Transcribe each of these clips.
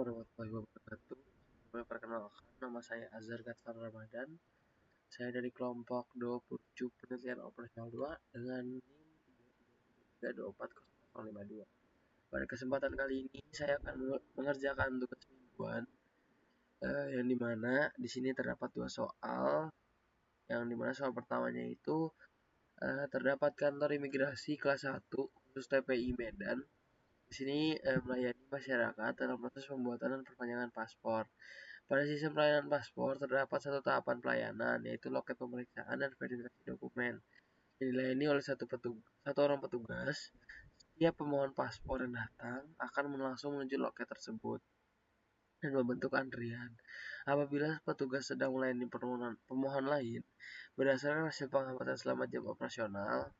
warahmatullahi wabarakatuh. Perkenalkan, nama saya Azhar Ghaffar Ramadan. Saya dari kelompok 27 penelitian operasional 2 dengan NIM 3240052. Pada kesempatan kali ini saya akan mengerjakan tugas mingguan yang dimana di sini terdapat 2 soal. Yang dimana soal pertamanya itu terdapat kantor imigrasi kelas 1 khusus TPI Medan. Di sini melayani masyarakat dalam proses pembuatan dan perpanjangan paspor. Pada sistem pelayanan paspor terdapat satu tahapan pelayanan, yaitu loket pemeriksaan dan verifikasi dokumen. Yang dilayani oleh satu orang petugas. Setiap pemohon paspor yang datang akan langsung menuju loket tersebut dan membentuk antrian. Apabila petugas sedang melayani pemohon lain, berdasarkan hasil pengamatan selama jam operasional,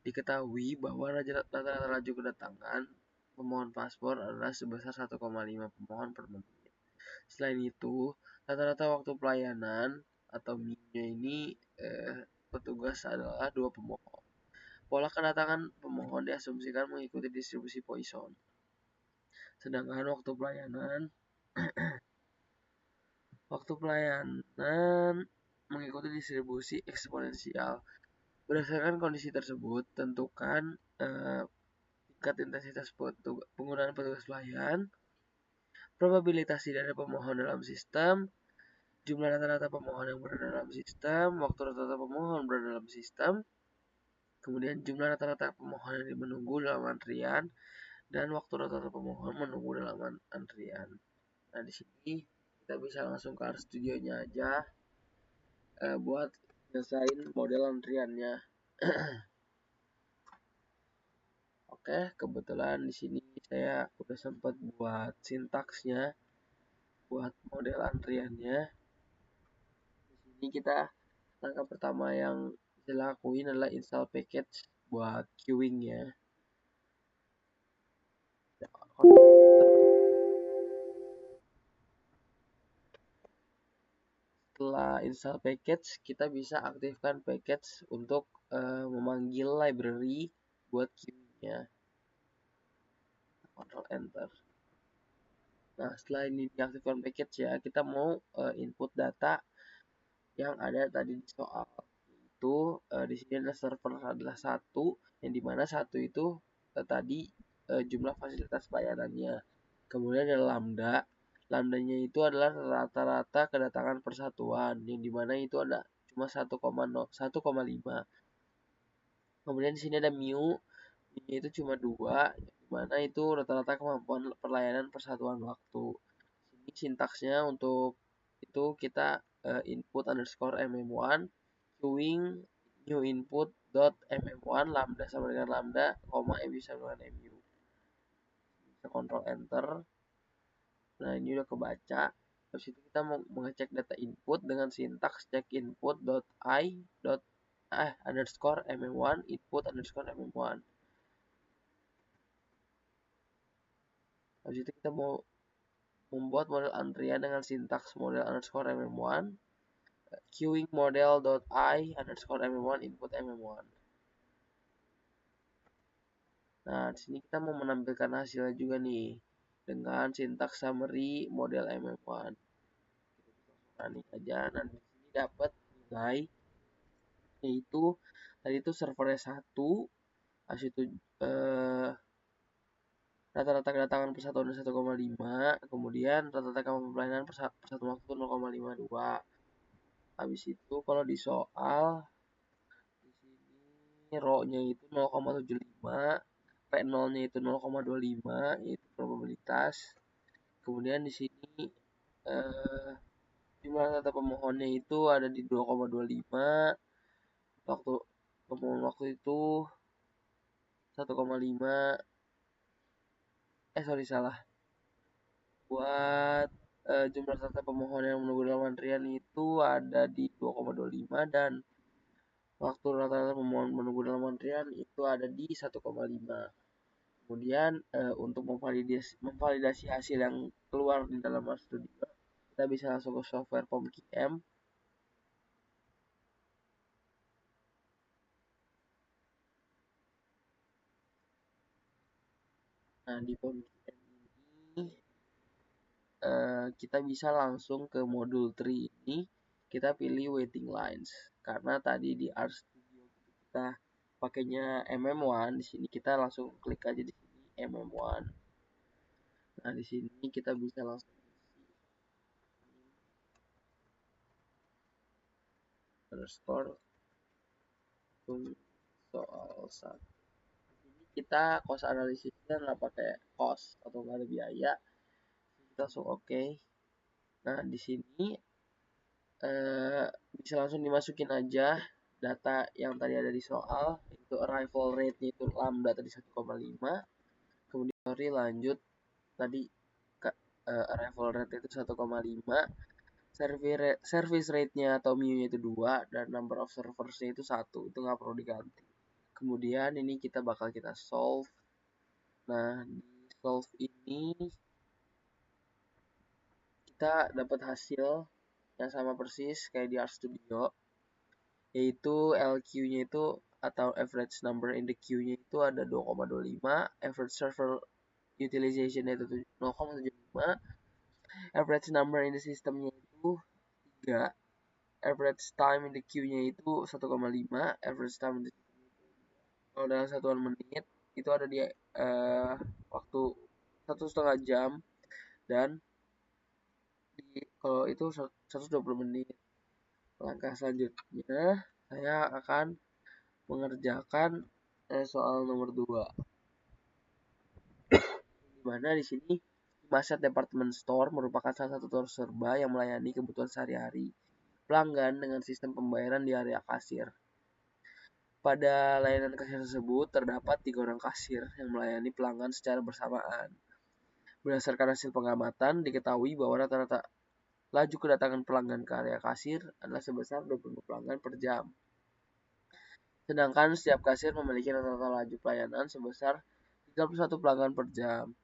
diketahui bahwa rata-rata laju kedatangan pemohon paspor adalah sebesar 1,5 pemohon per menit. Selain itu, rata-rata waktu pelayanan atau MIM-nya ini petugas adalah 2 pemohon. Pola kedatangan pemohon diasumsikan mengikuti distribusi Poisson. Sedangkan waktu pelayanan mengikuti distribusi eksponensial. Berdasarkan kondisi tersebut, tentukan tingkat intensitas penggunaan petugas pelayan, probabilitas tidak ada pemohon dalam sistem, jumlah rata-rata pemohon yang berada dalam sistem, waktu rata-rata pemohon berada dalam sistem, kemudian jumlah rata-rata pemohon yang menunggu dalam antrian, dan waktu rata-rata pemohon menunggu dalam antrian. Nah, di sini kita bisa langsung ke studionya aja buat nyelesain model antriannya. Oke, kebetulan di sini saya udah sempat buat sintaksnya buat model antriannya. Di sini kita langkah pertama yang dilakuin adalah install package buat queuing-nya. Setelah install package, kita bisa aktifkan package untuk memanggil library buat queuing-nya. Ctrl Enter. Nah, setelah ini diaktifkan package ya, kita mau input data yang ada tadi di soal. Itu di sini ada server adalah 1, yang dimana 1 itu tadi jumlah fasilitas pelayanannya. Kemudian ada lambda. Lambdanya itu adalah rata-rata kedatangan persatuan, yang dimana itu ada cuma 1,5. Kemudian di sini ada mu itu cuma 2, yang dimana itu rata-rata kemampuan perlayanan persatuan waktu. Ini sintaksnya untuk itu kita input underscore mm1 queuing new input dot mm1 lambda sama dengan lambda, mu sama dengan mu. Kita kontrol enter. Nah, ini udah kebaca. Terus itu kita mau mengecek data input dengan sintaks check input dot I dot underscore mm1 input underscore mm1. Habis itu kita mau membuat model antrian dengan sintaks model underscore mm1 queuing model dot I underscore mm1 input mm1. Nah, di sini kita mau menampilkan hasilnya juga nih dengan sintaks summary model mm1. Nah, ini aja. Nah, di sini dapat nilai yaitu tadi itu servernya 1, habis itu rata-rata kedatangan persatuan 1,5, kemudian rata-rata kemampuan pelayanan persatuan waktu 0,52. Habis itu kalau di soal di sini rho-nya itu 0,75, P0-nya itu 0,25, yaitu probabilitas. Kemudian di sini jumlah rata pemohonnya itu ada di 2,25, waktu pemohon waktu itu 1,5. Salah. Buat jumlah rata pemohon yang menunggu dalam antrian itu ada di 2,25 dan waktu rata-rata pemohon menunggu dalam antrian itu ada di 1,5. Kemudian untuk memvalidasi hasil yang keluar di dalam studio, kita bisa langsung ke software POMQM. Nah, di POMQM ini kita bisa langsung ke modul 3 ini, kita pilih waiting lines. Karena tadi di RStudio kita pakainya MM1, di sini kita langsung klik aja di sini MM1. Nah, di sini kita bisa langsung underscore soal 1. Kita cost analisisnya nggak pakai cost atau nggak ada biaya, kita langsung oke. Nah, di sini bisa langsung dimasukin aja data yang tadi ada di soal, itu arrival rate-nya itu lambda tadi 1,5. Kemudian lanjut tadi arrival rate itu 1,5, service rate-nya atau mu-nya itu 2, dan number of servers-nya itu 1, itu nggak perlu diganti. Kemudian ini kita bakal solve. Nah, di solve ini kita dapat hasil yang sama persis kayak di RStudio, yaitu LQ-nya itu atau average number in the queue-nya itu ada 2,25, average server utilization itu 0,75, average number in the system-nya itu 3, average time in the queue-nya itu 1,5, average time in the kalau dalam satuan menit itu ada di waktu 1,5 jam, dan kalau itu 120 menit. Langkah selanjutnya saya akan mengerjakan soal nomor 2, dimana di sini Maset Department Store merupakan salah satu toko serba yang melayani kebutuhan sehari-hari pelanggan dengan sistem pembayaran di area kasir. Pada layanan kasir tersebut terdapat 3 orang kasir yang melayani pelanggan secara bersamaan. Berdasarkan hasil pengamatan, diketahui bahwa rata-rata laju kedatangan pelanggan ke area kasir adalah sebesar 20 pelanggan per jam. Sedangkan setiap kasir memiliki rata-rata laju pelayanan sebesar 31 pelanggan per jam.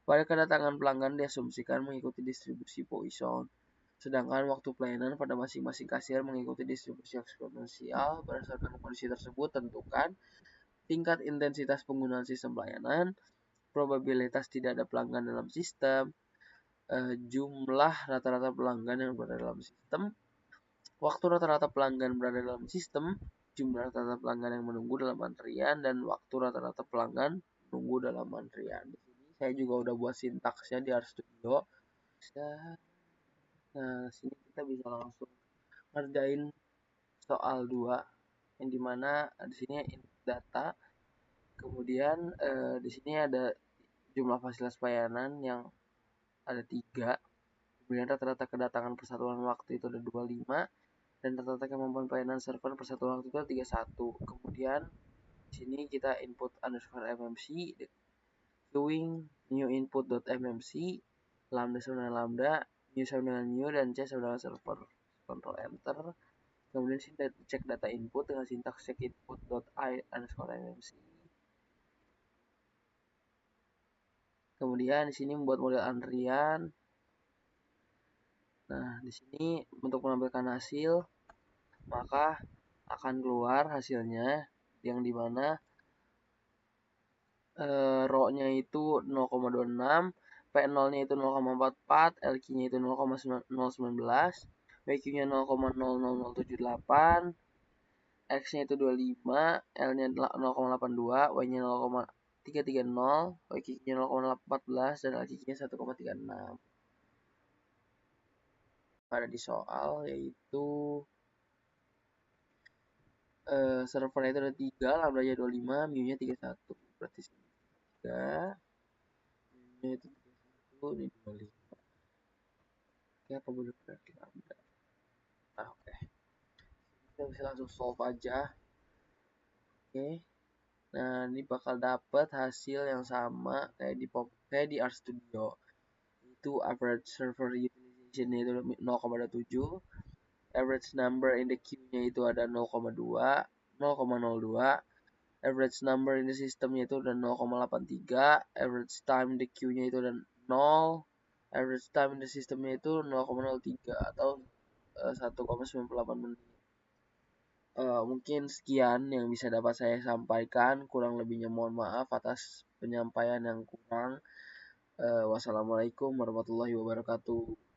Pada kedatangan pelanggan diasumsikan mengikuti distribusi Poisson, sedangkan waktu pelayanan pada masing-masing kasir mengikuti distribusi eksponensial. Berdasarkan kondisi tersebut, tentukan tingkat intensitas penggunaan sistem pelayanan, probabilitas tidak ada pelanggan dalam sistem, jumlah rata-rata pelanggan yang berada dalam sistem, waktu rata-rata pelanggan berada dalam sistem, jumlah rata-rata pelanggan yang menunggu dalam antrian, dan waktu rata-rata pelanggan menunggu dalam antrian. Di sini saya juga udah buat sintaksnya di RStudio. Nah, sini kita bisa langsung ngerjain soal 2, yang dimana di sini input data, kemudian di sini ada jumlah fasilitas pelayanan yang ada 3, kemudian rata-rata kedatangan persatuan waktu itu ada 25, dan rata-rata kemampuan pelayanan server persatuan waktu itu ada 31. Kemudian di sini kita input underscore mmc, doing new input.mmc, lambda sama dengan lambda, new sama dengan new, dan c sama dengan server. Control enter. Kemudian sini cek data input dengan sintaks check input.i underscore mmc. Kemudian di sini membuat model antrian. Nah, di sini untuk menampilkan hasil, maka akan keluar hasilnya yang dimana row-nya itu 0,26, P0-nya itu 0,44, LQ-nya itu 0,019, WQ-nya 0,00078, X-nya itu 25, L-nya 0,82, Y-nya 0,330, WQ-nya 0,14, dan LQ-nya 1,36. Pada di soal yaitu servernya itu ada 3, lambda-nya 25, mu-nya 31. Berarti 3, mu-nya itu 31, ini 25. Oke, apa benar berarti lambda? Nah, oke. Kita bisa langsung solve aja. Oke. Nah, ini bakal dapat hasil yang sama kayak di RStudio. Itu average server utilization itu 0,27, average number in the queue-nya itu ada 0,02, average number in the system-nya itu ada 0,83, average time in the queue-nya itu ada 0, average time in the system-nya itu 0,03 atau 1,98 menit. Mungkin sekian yang bisa dapat saya sampaikan, kurang lebihnya mohon maaf atas penyampaian yang kurang. Wassalamualaikum warahmatullahi wabarakatuh.